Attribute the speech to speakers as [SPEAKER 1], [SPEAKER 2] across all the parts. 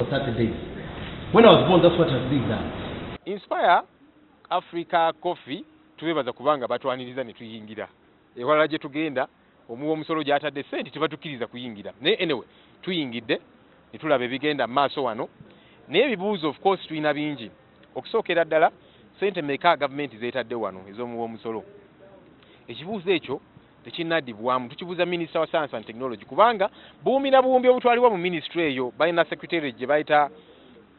[SPEAKER 1] for 30 days. When I was born, that's what I did done.
[SPEAKER 2] Inspire Africa Coffee tubebaza kubanga batwaniriza ne tuyingira. Ewala gye tugenda omuwa omusolo gy'atadde sente tebatukiriza kuyingira. Naye anyway tuyingidde ne tulaba ebigenda maaso wano. Naye ebibuuzo of course tulina bingi. Okusookera ddala sente mmeka gavumenti zeetadde wano ez'omuwa omusolo. Ekibuuzo ekyo tekinnadibwamu tukibuuza minisita wa science and technology kubanga buumi na buumbi obutwalibwa mu ministry eyo balina secretariat gye bayita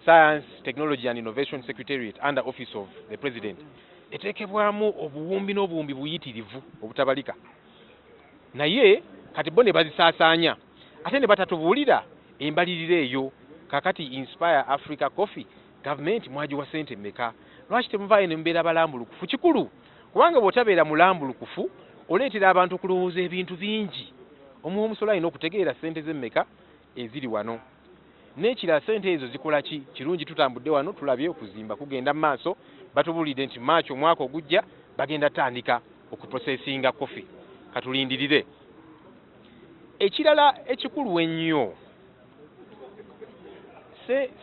[SPEAKER 2] Science, Technology and Innovation Secretariat under Office of the President. Etekebwamu obuwumbi n'obuwumbi buyitirivu obutabalika. Naye kati bo ne bazisaasaanya ate ne batatubuulira embalirira eyo kakati Inspire Africa Coffee government mwagiwa sente mmeka. Lwaki temuvaayo ne mubeera balambulukufu kikulu kubanga bw'otabeera mulambulukufu oleetera abantu kulowooza ebintu bingi. Omuwa omusolo alina okutegeera sente z'emmeka eziri wano. N'ekira sente ezo zikola ki? Kirungi tutambudde wano tulabye okuzimba kugenda mu maaso batubulidde nti March omwaka ogujja bagenda tandika okuprocessinga coffee. Katulindirire. Ekirala ekikulu ennyo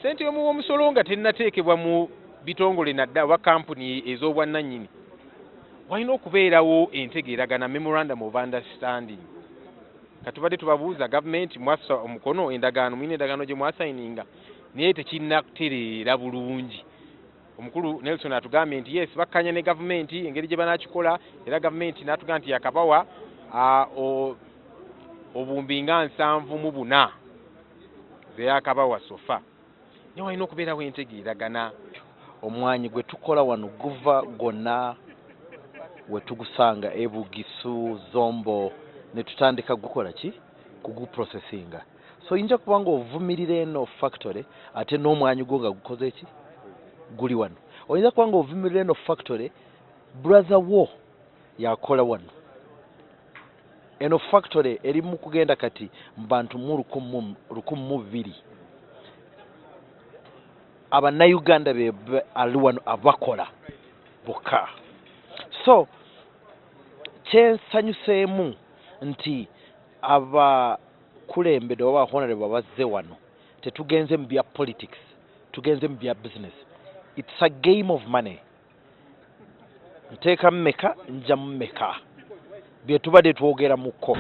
[SPEAKER 2] sente y'omuwa omusolo nga tennateekebwa mu bitongole nadda wa kampuni ez'obwannannyini walina okubeerawo entegeeragana memorandum of understanding. Katubadde tubabuuza gavumenti mwassa omukono endagaano mwine endagaano gye mwasayininga naye tekinnatereera bulungi. Omukulu Nelson atugambye nti yes bakkanya ne gavumenti engeri gye banaakikola era gavumenti n'atugamba nti yakabawa obuwumbi nga 74 ze yakabawa sofa. Naye walina okubeerawo entegeeragana.
[SPEAKER 3] Omwanyi gwe tukola wano guva gonna we tugusanga Ebugisu Zombo ne tutandika gukola ki kuguprocessinga. So inja kubanga ovumirira eno factory ate n'omwanyi gwo nga gukoze ki guli wano. Oyinza kubanga ovumirira eno factory brother wo yakola wano. Eno factory eri mu kugenda kati mbantu mu 1,200 Abannayuganda be ali wano abakola bokka. So kyensanyuseemu nti abakulembede oba honorable bazze wano tetugenze mu bya politics, tugenze mu bya business. It's a game of money. Nteeka mmeka nja mmeka bye tubadde twogera muko.